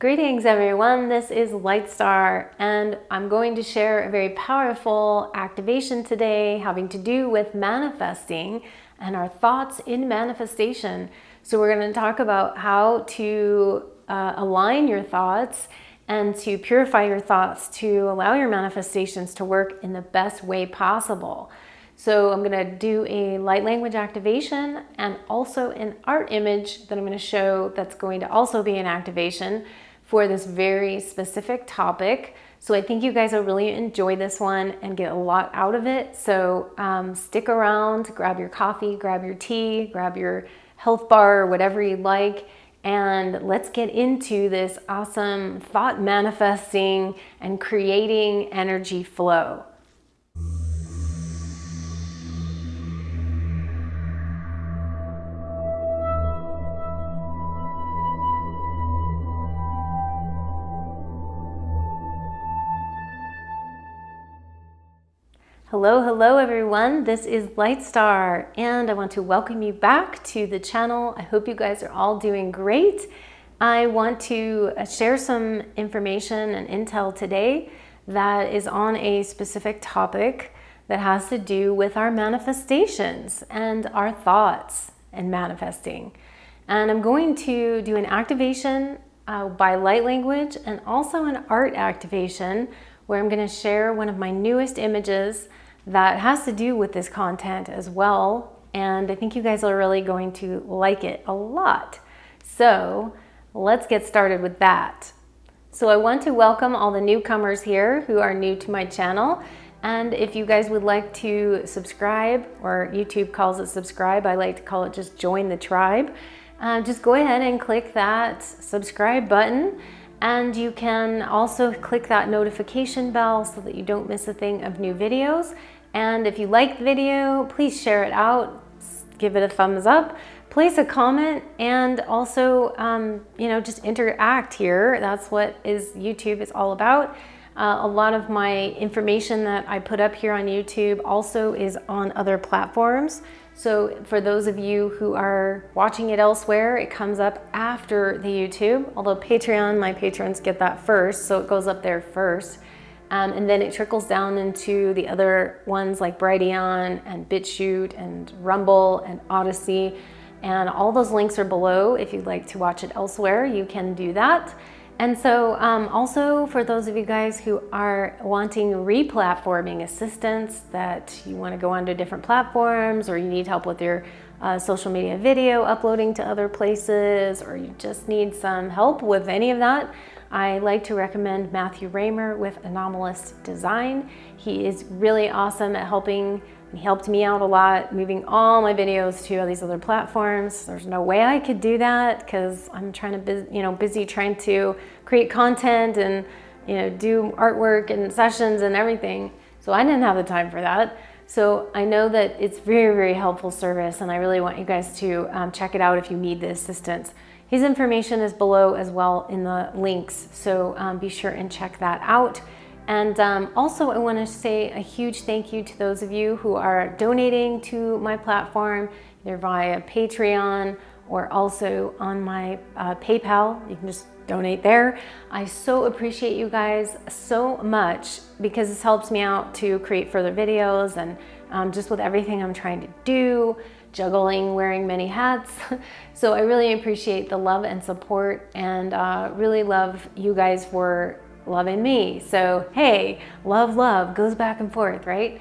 Greetings everyone, this is LIGHTSTAR and I'm going to share a very powerful activation today having to do with manifesting and our thoughts in manifestation. So we're going to talk about how to align your thoughts and to purify your thoughts to allow your manifestations to work in the best way possible. So I'm going to do a light language activation and also an art image that I'm going to show that's going to also be an activation for this very specific topic. So I think you guys will really enjoy this one and get a lot out of it. So stick around, grab your coffee, grab your tea, grab your health bar or whatever you like, and let's get into this awesome thought manifesting and creating energy flow. Hello everyone, this is LIGHTSTAR and I want to welcome you back to the channel. I hope you guys are all doing great. I want to share some information and intel today that is on a specific topic that has to do with our manifestations and our thoughts and manifesting. And I'm going to do an activation by light language and also an art activation where I'm going to share one of my newest images that has to do with this content as well, and I think you guys are really going to like it a lot. So let's get started with that. So I want to welcome all the newcomers here who are new to my channel, and if you guys would like to subscribe, or YouTube calls it subscribe, I like to call it just join the tribe, just go ahead and click that subscribe button. And you can also click that notification bell so that you don't miss a thing of new videos. And if you like the video, please share it out, give it a thumbs up, place a comment, and also, just interact here. That's what YouTube is all about. A lot of my information that I put up here on YouTube also is on other platforms. So for those of you who are watching it elsewhere, it comes up after the YouTube, although Patreon, my patrons get that first, so it goes up there first. And then it trickles down into the other ones like Pleiadian and BitChute and Rumble and Odyssey. And all those links are below. If you'd like to watch it elsewhere, you can do that. And so also for those of you guys who are wanting re-platforming assistance, that you want to go onto different platforms, or you need help with your social media video uploading to other places, or you just need some help with any of that, I like to recommend Raymer with Anomalist Design. He is really awesome at helping. He helped me out a lot, moving all my videos to all these other platforms. There's no way I could do that because I'm busy trying to create content and do artwork and sessions and everything. So I didn't have the time for that. So I know that it's very, very helpful service, and I really want you guys to check it out if you need the assistance. His information is below as well in the links, so be sure and check that out. And also I want to say a huge thank you to those of you who are donating to my platform, either via Patreon or also on my PayPal. You can just donate there. I so appreciate you guys so much because this helps me out to create further videos and just with everything I'm trying to do, juggling, wearing many hats. So I really appreciate the love and support, and really love you guys for loving me. So hey, love goes back and forth, right?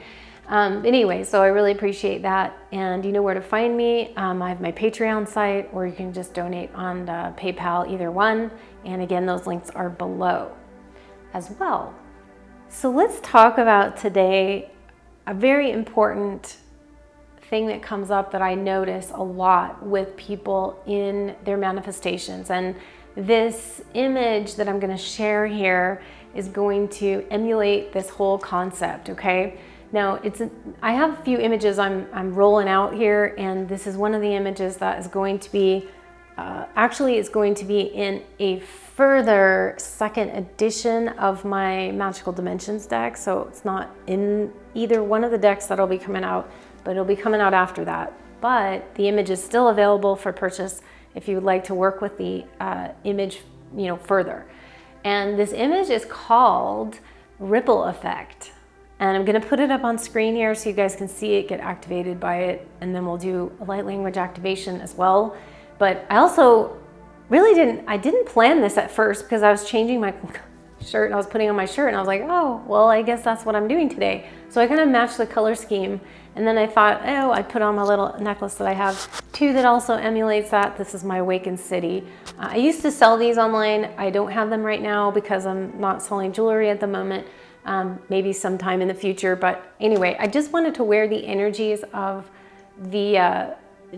Anyway, so I really appreciate that, and you know where to find me. I have my Patreon site, or you can just donate on PayPal, either one, and again, those links are below as well. So let's talk about today a very important thing that comes up that I notice a lot with people in their manifestations, and this image that I'm going to share here is going to emulate this whole concept, okay? Now, I have a few images I'm rolling out here, and this is one of the images that is going to be, actually it's going to be in a further second edition of my Magical Dimensions deck, so it's not in either one of the decks that'll be coming out, but it'll be coming out after that. But the image is still available for purchase if you would like to work with the image further. And this image is called Ripple Effect. And I'm going to put it up on screen here so you guys can see it, get activated by it, and then we'll do a light language activation as well. But I also really didn't plan this at first, because I was changing my shirt and I was putting on my shirt and I was like, oh, well, I guess that's what I'm doing today. So I kind of matched the color scheme, and then I thought, oh, I put on my little necklace that I have too that also emulates that. This is my Awakened City. I used to sell these online. I don't have them right now because I'm not selling jewelry at the moment. Maybe sometime in the future. But anyway, I just wanted to wear the energies of the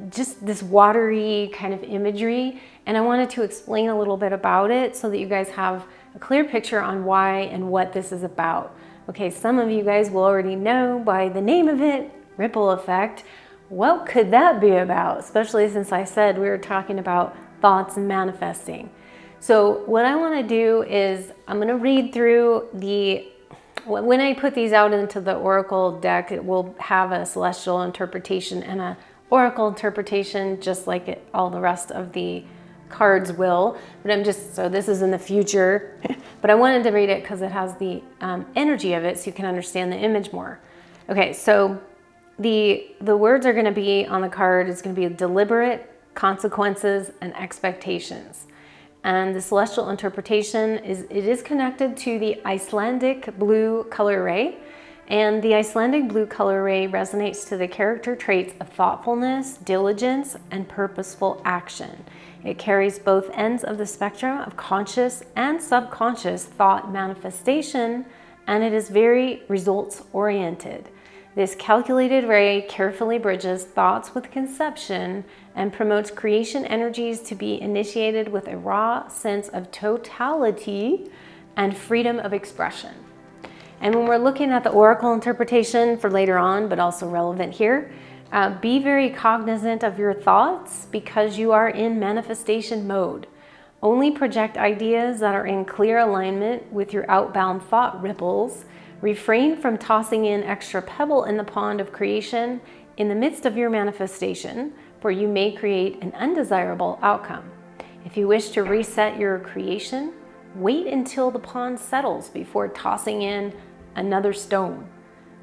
just this watery kind of imagery, and I wanted to explain a little bit about it so that you guys have a clear picture on why and what this is about. Okay, some of you guys will already know by the name of it, Ripple Effect. What could that be about? Especially since I said we were talking about thoughts and manifesting. So what I want to do is I'm going to read through when I put these out into the Oracle deck, it will have a celestial interpretation and a Oracle interpretation, just like all the rest of the cards will. But so this is in the future, but I wanted to read it because it has the energy of it so you can understand the image more. Okay, so the words are going to be on the card. It's going to be deliberate, consequences, and expectations. And the celestial interpretation is connected to the Icelandic blue color ray. And the Icelandic blue color ray resonates to the character traits of thoughtfulness, diligence, and purposeful action. It carries both ends of the spectrum of conscious and subconscious thought manifestation, and it is very results oriented. This calculated ray carefully bridges thoughts with conception and promotes creation energies to be initiated with a raw sense of totality and freedom of expression. And when we're looking at the Oracle interpretation for later on, but also relevant here, be very cognizant of your thoughts because you are in manifestation mode. Only project ideas that are in clear alignment with your outbound thought ripples. Refrain from tossing in extra pebble in the pond of creation in the midst of your manifestation, for you may create an undesirable outcome. If you wish to reset your creation, wait until the pond settles before tossing in another stone,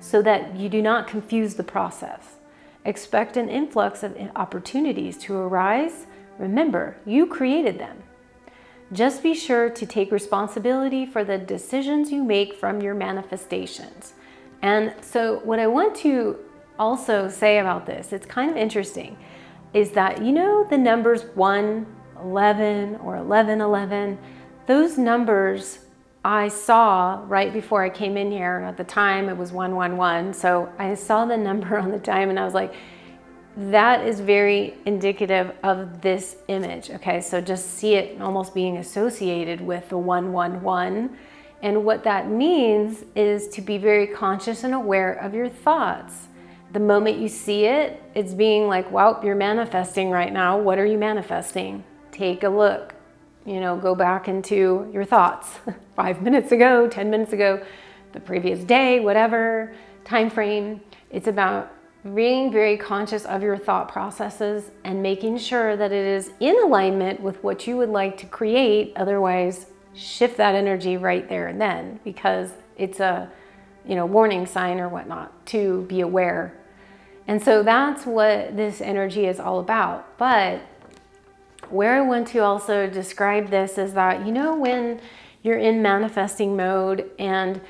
so that you do not confuse the process. Expect an influx of opportunities to arise. Remember, you created them. Just be sure to take responsibility for the decisions you make from your manifestations. And so what I want to also say about this, it's kind of interesting, is that the numbers 1, 11, or 11, 11, those numbers I saw right before I came in here, and at the time it was 111. So I saw the number on the time and I was like, that is very indicative of this image. Okay, so just see it almost being associated with the 111. And what that means is to be very conscious and aware of your thoughts. The moment you see it, it's being like, wow, you're manifesting right now. What are you manifesting? Take a look. Go back into your thoughts 5 minutes ago, 10 minutes ago, the previous day, whatever time frame. It's about being very conscious of your thought processes and making sure that it is in alignment with what you would like to create. Otherwise, shift that energy right there and then, because it's a warning sign or whatnot to be aware. And so that's what this energy is all about. But where I want to also describe this is that, when you're in manifesting mode and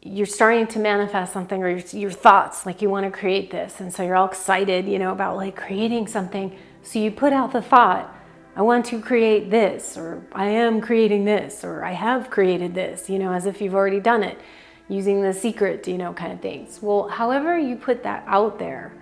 you're starting to manifest something, or your thoughts, like you want to create this. And so you're all excited, about like creating something. So you put out the thought, I want to create this, or I am creating this, or I have created this, as if you've already done it using the secret, kind of things. Well, however you put that out there,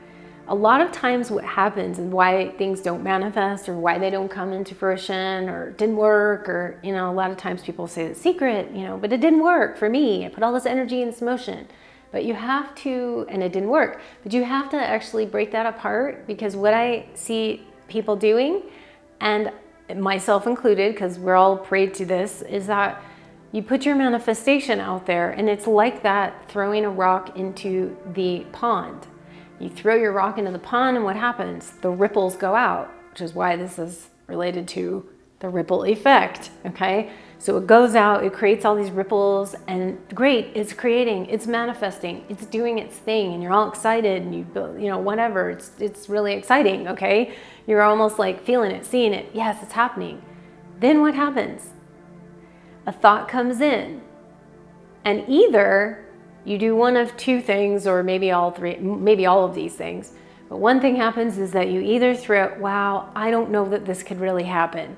a lot of times what happens and why things don't manifest or why they don't come into fruition or it didn't work, or, a lot of times people say the secret, but it didn't work for me. I put all this energy in this motion, but you have to, and it didn't work, but you have to actually break that apart, because what I see people doing, and myself included, because we're all prey to this, is that you put your manifestation out there and it's like that throwing a rock into the pond. You throw your rock into the pond and what happens? The ripples go out, which is why this is related to the ripple effect, okay? So it goes out, it creates all these ripples, and great, it's creating, it's manifesting, it's doing its thing, and you're all excited, and you know, whatever, it's really exciting, okay? You're almost like feeling it, seeing it, yes, it's happening. Then what happens? A thought comes in, and either you do one of two things, or maybe all three, maybe all of these things. But one thing happens is that you either throw, wow, I don't know that this could really happen.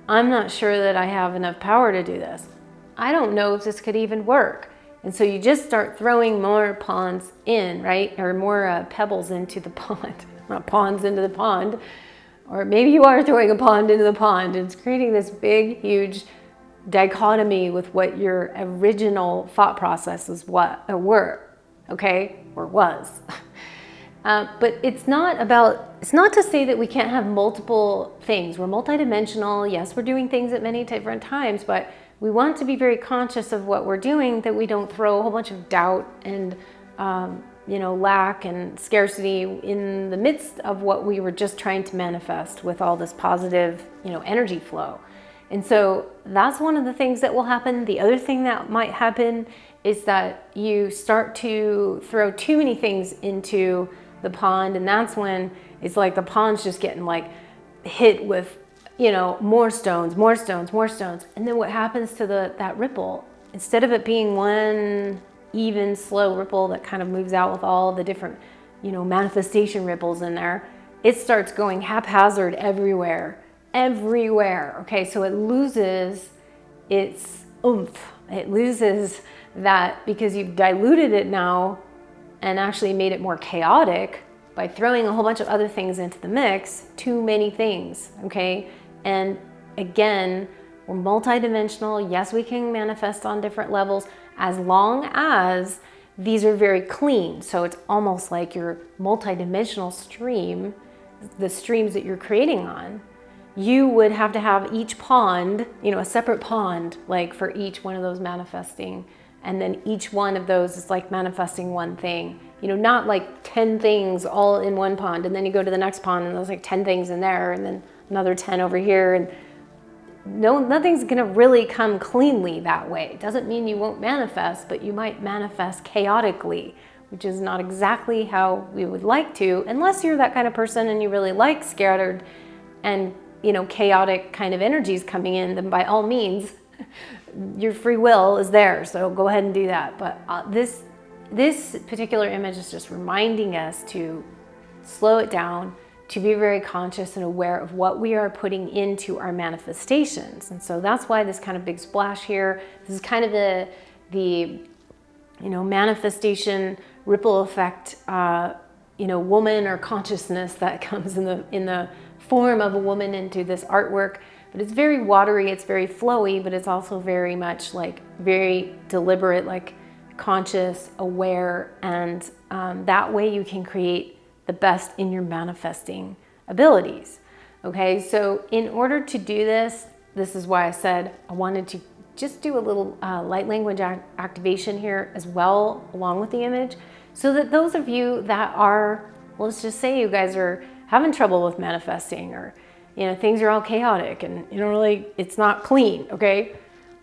I'm not sure that I have enough power to do this. I don't know if this could even work. And so you just start throwing more pawns in, right? Or more pebbles into the pond, not pawns into the pond. Or maybe you are throwing a pond into the pond, and it's creating this big, huge dichotomy with what your original thought processes were, okay, or was. But it's not to say that we can't have multiple things. We're multidimensional. Yes, we're doing things at many different times, but we want to be very conscious of what we're doing, that we don't throw a whole bunch of doubt and you know, lack and scarcity in the midst of what we were just trying to manifest with all this positive, you know, energy flow. And so that's one of the things that will happen. The other thing that might happen is that you start to throw too many things into the pond, and that's when it's like the pond's just getting like hit with, you know, more stones, more stones, more stones. And then what happens to that ripple? Instead of it being one even slow ripple that kind of moves out with all the different, you know, manifestation ripples in there, it starts going haphazard everywhere. Okay, so it loses its oomph. It loses that because you've diluted it now and actually made it more chaotic by throwing a whole bunch of other things into the mix, too many things, okay? And again, we're multidimensional. Yes, we can manifest on different levels as long as these are very clean. So it's almost like your multidimensional stream, the streams that you're creating on, you would have to have each pond, you know, a separate pond, like for each one of those manifesting. And then each one of those is like manifesting one thing, you know, not like 10 things all in one pond. And then you go to the next pond and there's like 10 things in there and then another 10 over here. And no, nothing's gonna really come cleanly that way. It doesn't mean you won't manifest, but you might manifest chaotically, which is not exactly how we would like to, unless you're that kind of person and you really like scattered and, you know, chaotic kind of energies coming in, then by all means, your free will is there. So go ahead and do that. But this particular image is just reminding us to slow it down, to be very conscious and aware of what we are putting into our manifestations. And so that's why this kind of big splash here, this is kind of the you know, manifestation ripple effect, you know, woman or consciousness that comes in the form of a woman into this artwork. But it's very watery, it's very flowy, but it's also very much like very deliberate, like conscious, aware, and that way you can create the best in your manifesting abilities. Okay, so in order to do this, this is why I said I wanted to just do a little light language activation here as well, along with the image, so that those of you that are, well, let's just say you guys are having trouble with manifesting, or you know, things are all chaotic and you don't really, it's not clean, okay?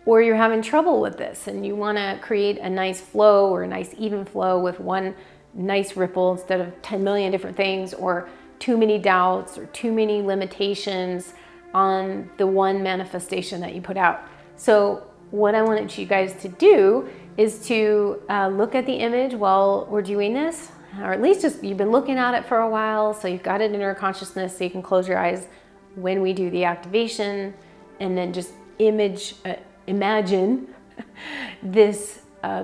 Or you're having trouble with this and you want to create a nice flow or a nice even flow with one nice ripple instead of 10 million different things, or too many doubts or too many limitations on the one manifestation that you put out. So what I wanted you guys to do is to look at the image while we're doing this, or at least just you've been looking at it for a while, so you've got it in your consciousness, so you can close your eyes when we do the activation, and then just imagine this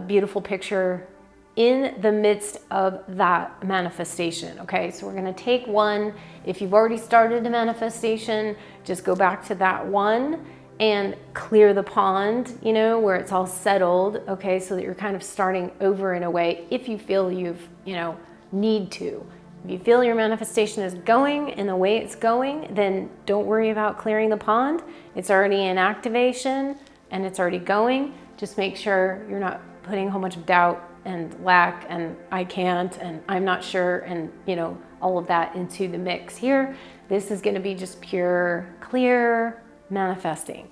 beautiful picture in the midst of that manifestation. Okay, so we're going to take one. If you've already started a manifestation, just go back to that one and clear the pond, you know, where it's all settled. Okay, so that you're kind of starting over in a way, if you feel you've, you know, need to. If you feel your manifestation is going in the way it's going, then don't worry about clearing the pond. It's already in activation and it's already going. Just make sure you're not putting a whole bunch of doubt and lack and I can't and I'm not sure and, you know, all of that into the mix here. This is going to be just pure, clear, manifesting.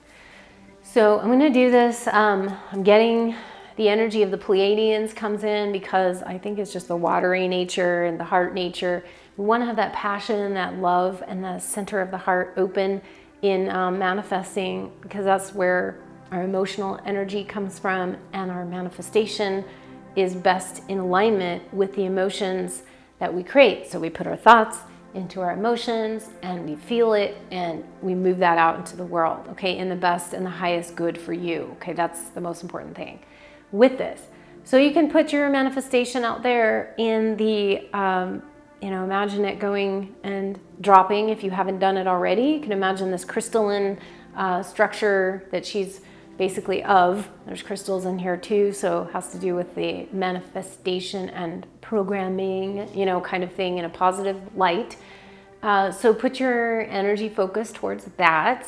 So I'm going to do this. I'm getting the energy of the Pleiadians comes in because I think it's just the watery nature and the heart nature. We want to have that passion, that love, and the center of the heart open in manifesting, because that's where our emotional energy comes from, and our manifestation is best in alignment with the emotions that we create. So we put our thoughts into our emotions and we feel it and we move that out into the world, okay, in the best and the highest good for you. Okay, that's the most important thing with this. So you can put your manifestation out there in the imagine it going and dropping if you haven't done it already. You can imagine this crystalline structure that she's basically of. There's crystals in here too, so it has to do with the manifestation and programming, kind of thing in a positive light. So put your energy focus towards that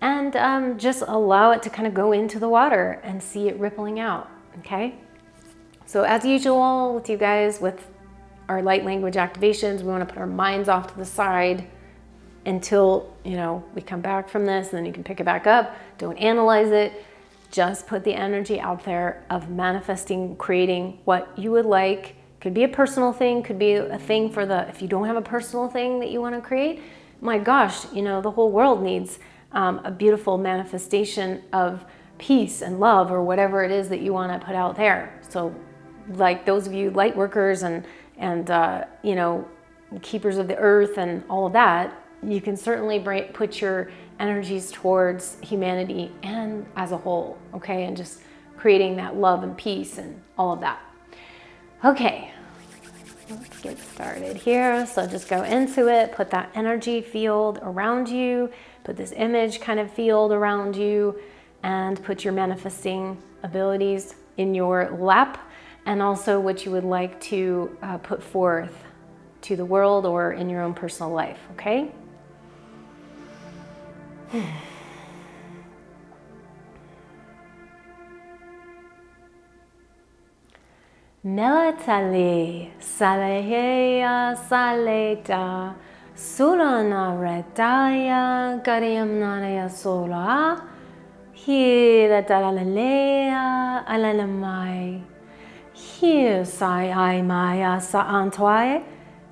and just allow it to kind of go into the water and see it rippling out, okay? So as usual with you guys, with our light language activations, we want to put our minds off to the side until, we come back from this, and then you can pick it back up. Don't analyze it. Just put the energy out there of manifesting, creating what you would like. Could be a personal thing, could be a thing for if you don't have a personal thing that you want to create, my gosh, the whole world needs a beautiful manifestation of peace and love, or whatever it is that you want to put out there. So like those of you light workers and keepers of the earth and all of that, you can certainly put your energies towards humanity and as a whole, okay? And just creating that love and peace and all of that. Okay, let's get started here. So just go into it, put that energy field around you, put this image kind of field around you, and put your manifesting abilities in your lap, and also what you would like to put forth to the world or in your own personal life, okay? Melatali Saleheya Saleta Surana Redaya Gariamnaya Sola Hira Dalalea Alalamai Here Sai I Maya Sa Antwai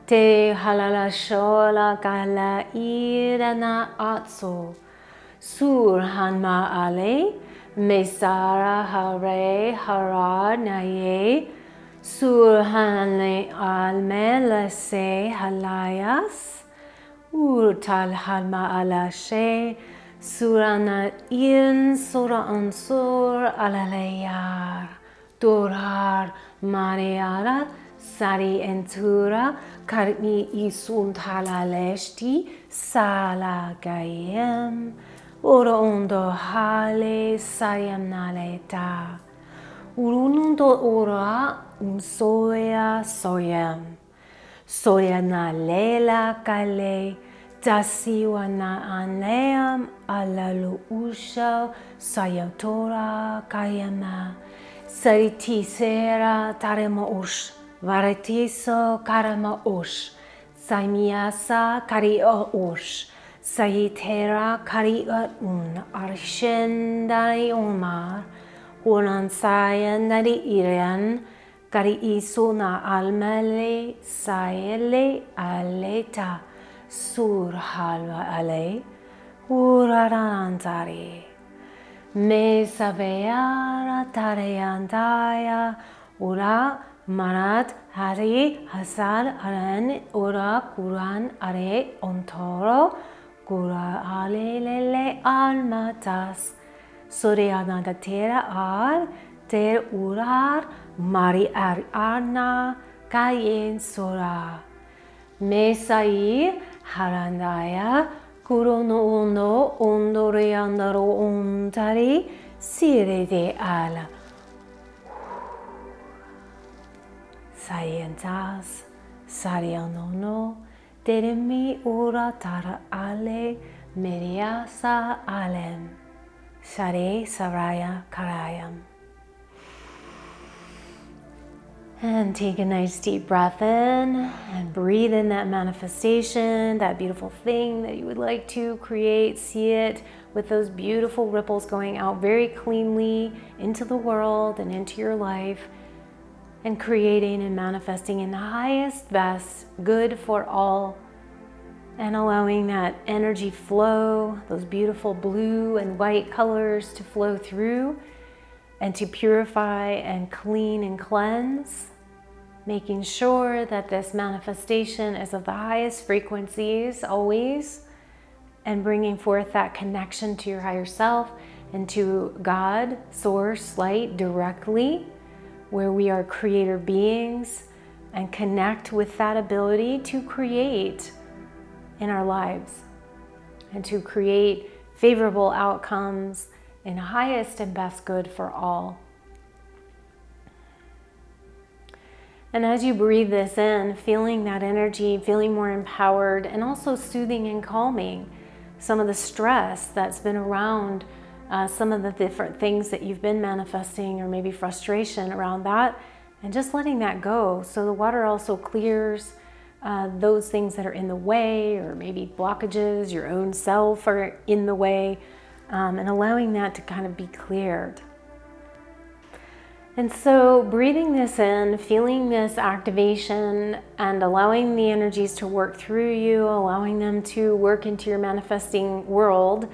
Te Halala Shola Gala Irana Atso Sur Hanma Ale Mesara Hare Hara Naye Sur Hanle Almela Se Halayas Urtal Halma Alashe Surana In Sura Ansur Alalayar Durar Mariara Sari Entura Karmi Isun Talaleshti Sala Gayem Ora Ondo Hale Sayam Naleta Urunundo Ora Soya Soyam Soya Nalela Kale Dasiwa Na Aneam Alalu Usha Sayatora Kayama Sariti Sera Tarema Ush Varetiso Karama Ush Saimiasa Karia Ush Sayitera Karia Arshendari Omar Hunan Sayanari Irian Kari Isuna Almele Sayele Aleta Sur Halva Ale Uraranantari Me Saveara Tareyandaya Ura Marat Hari Hasar Aran Ura Kuran Are Ontoro Gura Ale Lele Almatas Suryana Gatera Ar Ter Urar Mari Arna Kayen Sora Mesai Harandaya Kurono Uno Ondoriandaro Ontari Sire de Ala Sayentas Sarianono Teremi Ura Tara Ale Meriasa Alem Sare Saraya Karayam. And take a nice deep breath in and breathe in that manifestation, that beautiful thing that you would like to create. See it with those beautiful ripples going out very cleanly into the world and into your life, and creating and manifesting in the highest, best good for all, and allowing that energy flow, those beautiful blue and white colors to flow through and to purify and clean and cleanse, making sure that this manifestation is of the highest frequencies always, and bringing forth that connection to your higher self and to God, Source, Light directly, where we are creator beings, and connect with that ability to create in our lives and to create favorable outcomes in highest and best good for all. And as you breathe this in, feeling that energy, feeling more empowered, and also soothing and calming some of the stress that's been around some of the different things that you've been manifesting, or maybe frustration around that, and just letting that go. So the water also clears those things that are in the way, or maybe blockages, your own self are in the way, and allowing that to kind of be cleared. And so breathing this in, feeling this activation, and allowing the energies to work through you, allowing them to work into your manifesting world.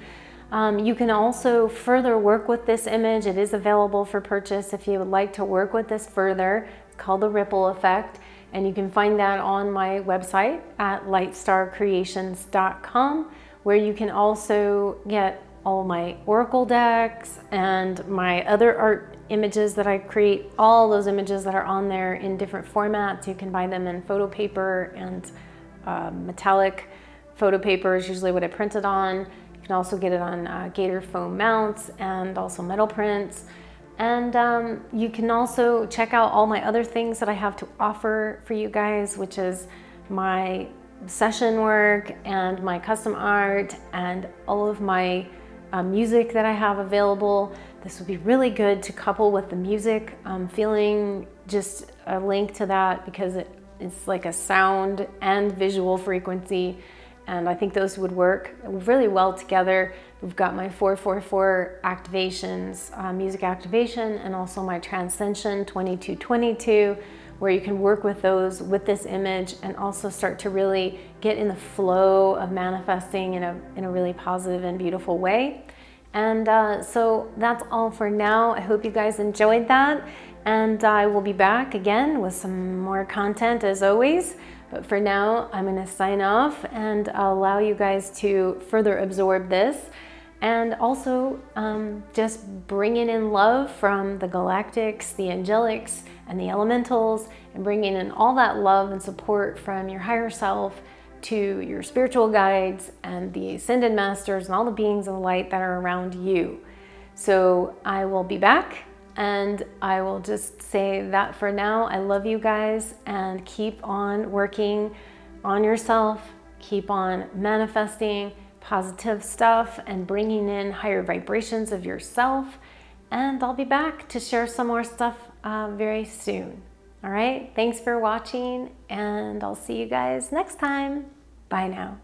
You can also further work with this image. It is available for purchase if you would like to work with this further. It's called the Ripple Effect, and you can find that on my website at LIGHTSTARCreations.com, where you can also get all my oracle decks and my other art images that I create. All those images that are on there in different formats. You can buy them in photo paper and metallic photo paper is usually what I print it on. You can also get it on gator foam mounts and also metal prints. And you can also check out all my other things that I have to offer for you guys, which is my session work and my custom art and all of my music that I have available. This would be really good to couple with the music. I'm feeling just a link to that because it's like a sound and visual frequency, and I think those would work really well together. We've got my 444 activations, music activation, and also my Transcension 2222, where you can work with those with this image and also start to really get in the flow of manifesting in a really positive and beautiful way. And so that's all for now. I hope you guys enjoyed that, and I will be back again with some more content as always. But for now, I'm going to sign off and allow you guys to further absorb this, and also just bringing in love from the galactics, the angelics, and the elementals, and bringing in all that love and support from your higher self to your spiritual guides and the ascended masters and all the beings of light that are around you. So I will be back, and I will just say that for now, I love you guys, and keep on working on yourself, keep on manifesting positive stuff and bringing in higher vibrations of yourself. And I'll be back to share some more stuff very soon. All right, thanks for watching, and I'll see you guys next time. Bye now.